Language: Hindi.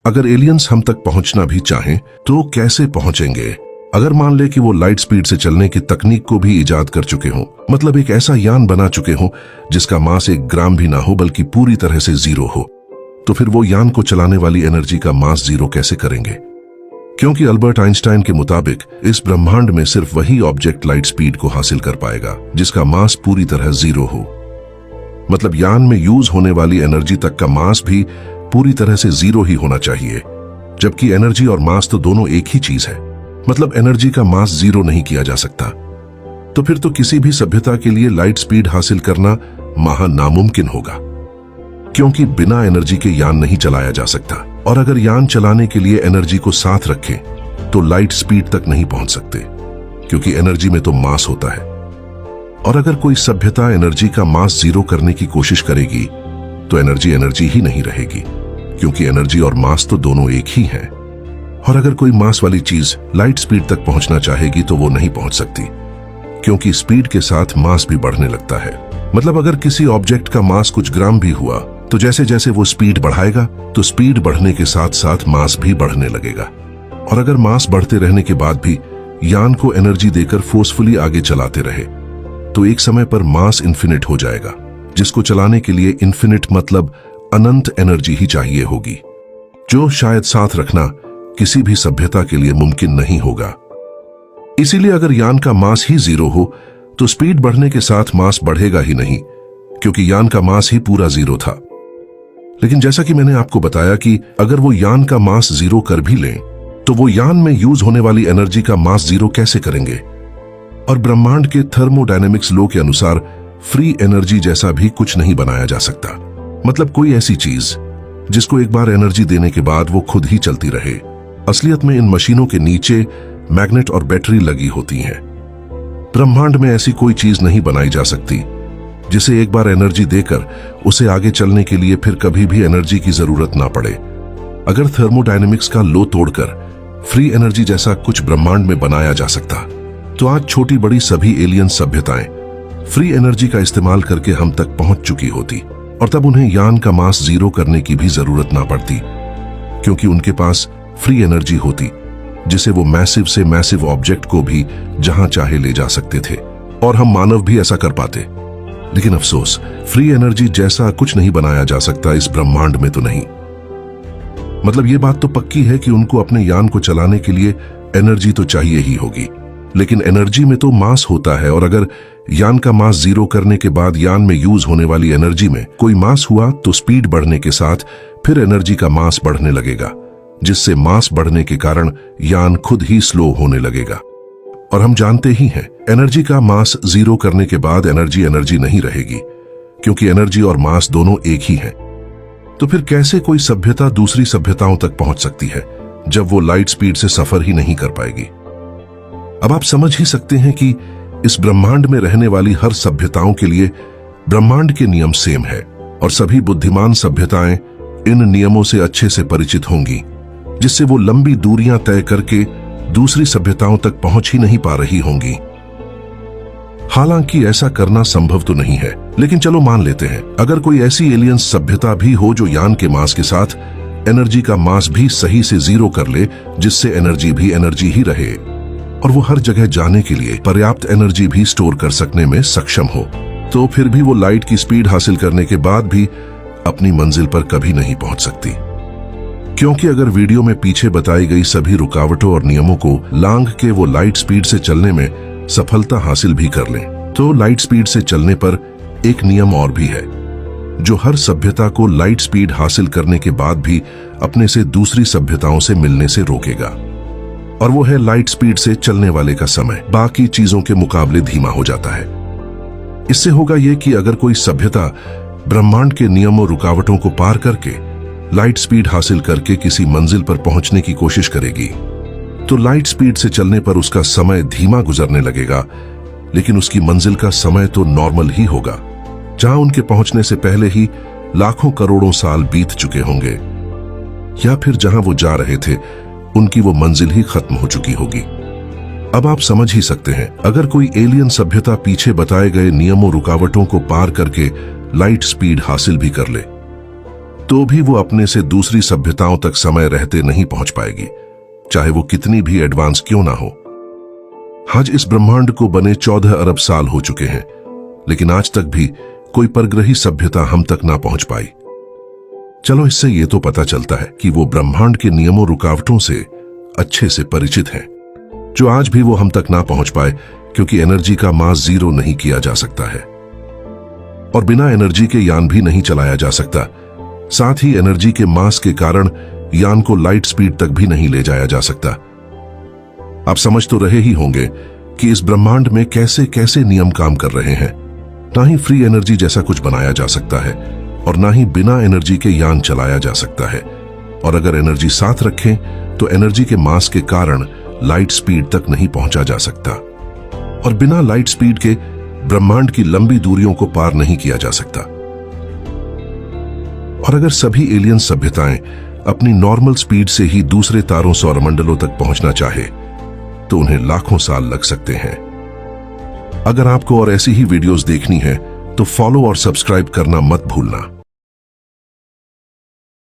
अगर एलियंस हम तक पहुंचना भी चाहें तो कैसे पहुंचेंगे? अगर मान ले कि वो लाइट स्पीड से चलने की तकनीक को भी इजाद कर चुके हों, मतलब एक ऐसा यान बना चुके हों जिसका मास 1 ग्राम भी ना हो बल्कि पूरी तरह से जीरो हो, तो फिर वो यान को चलाने वाली एनर्जी का मास जीरो कैसे करेंगे? क्योंकि अल्बर्ट आइंस्टाइन के मुताबिक इस ब्रह्मांड में सिर्फ वही ऑब्जेक्ट लाइट स्पीड को हासिल कर पाएगा जिसका मास पूरी तरह जीरो हो। मतलब यान में यूज होने वाली एनर्जी तक का मास भी पूरी तरह से जीरो ही होना चाहिए, जबकि एनर्जी और मास तो दोनों एक ही चीज है। मतलब एनर्जी का मास जीरो नहीं किया जा सकता। तो फिर तो किसी भी सभ्यता के लिए लाइट स्पीड हासिल करना महा नामुमकिन होगा, क्योंकि बिना एनर्जी के यान नहीं चलाया जा सकता। और अगर यान चलाने के लिए एनर्जी को साथ रखें तो लाइट स्पीड तक नहीं पहुंच सकते, क्योंकि एनर्जी में तो मास होता है। और अगर कोई सभ्यता एनर्जी का मास जीरो करने की कोशिश करेगी तो एनर्जी ही नहीं रहेगी, क्योंकि एनर्जी और मास तो दोनों एक ही हैं। और अगर कोई मास वाली चीज लाइट स्पीड तक पहुंचना चाहेगी तो वो नहीं पहुंच सकती, क्योंकि स्पीड के साथ मास भी बढ़ने लगता है। मतलब अगर किसी ऑब्जेक्ट का मास कुछ ग्राम भी हुआ तो जैसे जैसे वो स्पीड बढ़ाएगा तो स्पीड बढ़ने के साथ साथ मास भी बढ़ने लगेगा। और अगर मास बढ़ते रहने के बाद भी यान को एनर्जी देकर फोर्सफुली आगे चलाते रहे तो एक समय पर मास इन्फिनिट हो जाएगा, जिसको चलाने के लिए इन्फिनिट मतलब अनंत एनर्जी ही चाहिए होगी, जो शायद साथ रखना किसी भी सभ्यता के लिए मुमकिन नहीं होगा। इसीलिए अगर यान का मास ही जीरो हो तो स्पीड बढ़ने के साथ मास बढ़ेगा ही नहीं, क्योंकि यान का मास ही पूरा जीरो था। लेकिन जैसा कि मैंने आपको बताया कि अगर वो यान का मास जीरो कर भी लें तो वो यान में यूज होने वाली एनर्जी का मास जीरो कैसे करेंगे? और ब्रह्मांड के थर्मोडायनेमिक्स लॉ के अनुसार फ्री एनर्जी जैसा भी कुछ नहीं बनाया जा सकता। मतलब कोई ऐसी चीज जिसको एक बार एनर्जी देने के बाद वो खुद ही चलती रहे। असलियत में इन मशीनों के नीचे मैग्नेट और बैटरी लगी होती हैं। ब्रह्मांड में ऐसी कोई चीज नहीं बनाई जा सकती जिसे एक बार एनर्जी देकर उसे आगे चलने के लिए फिर कभी भी एनर्जी की जरूरत ना पड़े। अगर थर्मोडायनेमिक्स का लॉ तोड़कर फ्री एनर्जी जैसा कुछ ब्रह्मांड में बनाया जा सकता तो आज छोटी बड़ी सभी एलियन सभ्यताएं फ्री एनर्जी का इस्तेमाल करके हम तक पहुंच चुकी होती, और तब उन्हें यान का मास जीरो करने की भी जरूरत ना पड़ती, क्योंकि उनके पास फ्री एनर्जी होती जिसे वो मैसिव से मैसिव ऑब्जेक्ट को भी जहां चाहे ले जा सकते थे, और हम मानव भी ऐसा कर पाते। लेकिन अफसोस, फ्री एनर्जी जैसा कुछ नहीं बनाया जा सकता इस ब्रह्मांड में तो नहीं। मतलब ये बात तो पक्की है कि उनको अपने यान को चलाने के लिए एनर्जी तो चाहिए ही होगी, लेकिन एनर्जी में तो मास होता है, और अगर यान का मास जीरो करने के बाद यान में यूज होने वाली एनर्जी में कोई मास हुआ तो स्पीड बढ़ने के साथ फिर एनर्जी का मास बढ़ने लगेगा, जिससे मास बढ़ने के कारण यान खुद ही स्लो होने लगेगा। और हम जानते ही हैं एनर्जी का मास जीरो करने के बाद एनर्जी नहीं रहेगी, क्योंकि एनर्जी और मास दोनों एक ही हैं। तो फिर कैसे कोई सभ्यता दूसरी सभ्यताओं तक पहुंच सकती है जब वो लाइट स्पीड से सफर ही नहीं कर पाएगी? अब आप समझ ही सकते हैं कि इस ब्रह्मांड में रहने वाली हर सभ्यताओं के लिए ब्रह्मांड के नियम सेम है, और सभी बुद्धिमान सभ्यताएं इन नियमों से अच्छे से परिचित होंगी, जिससे वो लंबी दूरियां तय करके दूसरी सभ्यताओं तक पहुंच ही नहीं पा रही होंगी। हालांकि ऐसा करना संभव तो नहीं है, लेकिन चलो मान लेते हैं अगर कोई ऐसी एलियन सभ्यता भी हो जो यान के मास के साथ एनर्जी का मास भी सही से जीरो कर ले, जिससे एनर्जी ही रहे, और वो हर जगह जाने के लिए पर्याप्त एनर्जी भी स्टोर कर सकने में सक्षम हो, तो फिर भी वो लाइट की स्पीड हासिल करने के बाद भी अपनी मंजिल पर कभी नहीं पहुंच सकती। क्योंकि अगर वीडियो में पीछे बताई गई सभी रुकावटों और नियमों को लांघ के वो लाइट स्पीड से चलने में सफलता हासिल भी कर लें, तो लाइट स्पीड से चलने पर एक नियम और भी है जो हर सभ्यता को लाइट स्पीड हासिल करने के बाद भी अपने से दूसरी सभ्यताओं से मिलने से रोकेगा, और वो है लाइट स्पीड से चलने वाले का समय बाकी चीजों के मुकाबले धीमा हो जाता है। इससे होगा ये कि अगर कोई सभ्यता ब्रह्मांड के नियमों रुकावटों को पार करके लाइट स्पीड हासिल करके किसी मंजिल पर पहुंचने की कोशिश करेगी तो लाइट स्पीड से चलने पर उसका समय धीमा गुजरने लगेगा, लेकिन उसकी मंजिल का समय तो नॉर्मल ही होगा, जहां उनके पहुंचने से पहले ही लाखों करोड़ों साल बीत चुके होंगे, या फिर जहां वो जा रहे थे उनकी वो मंजिल ही खत्म हो चुकी होगी। अब आप समझ ही सकते हैं, अगर कोई एलियन सभ्यता पीछे बताए गए नियमों रुकावटों को पार करके लाइट स्पीड हासिल भी कर ले तो भी वो अपने से दूसरी सभ्यताओं तक समय रहते नहीं पहुंच पाएगी, चाहे वो कितनी भी एडवांस क्यों ना हो। आज इस ब्रह्मांड को बने 14 अरब साल हो चुके हैं, लेकिन आज तक भी कोई परग्रही सभ्यता हम तक ना पहुंच पाई। चलो, इससे ये तो पता चलता है कि वो ब्रह्मांड के नियमों रुकावटों से अच्छे से परिचित हैं, जो आज भी वो हम तक ना पहुंच पाए, क्योंकि एनर्जी का मास जीरो नहीं किया जा सकता है और बिना एनर्जी के यान भी नहीं चलाया जा सकता। साथ ही एनर्जी के मास के कारण यान को लाइट स्पीड तक भी नहीं ले जाया जा सकता। आप समझ तो रहे ही होंगे कि इस ब्रह्मांड में कैसे कैसे नियम काम कर रहे हैं। ना ही फ्री एनर्जी जैसा कुछ बनाया जा सकता है और ना ही बिना एनर्जी के यान चलाया जा सकता है। और अगर एनर्जी साथ रखें तो एनर्जी के मास के कारण लाइट स्पीड तक नहीं पहुंचा जा सकता और बिना लाइट स्पीड के ब्रह्मांड की लंबी दूरियों को पार नहीं किया जा सकता। और अगर सभी एलियन सभ्यताएं अपनी नॉर्मल स्पीड से ही दूसरे तारों सौरमंडलों तक पहुंचना चाहे तो उन्हें लाखों साल लग सकते हैं। अगर आपको और ऐसी ही वीडियोस देखनी है तो फॉलो और सब्सक्राइब करना मत भूलना।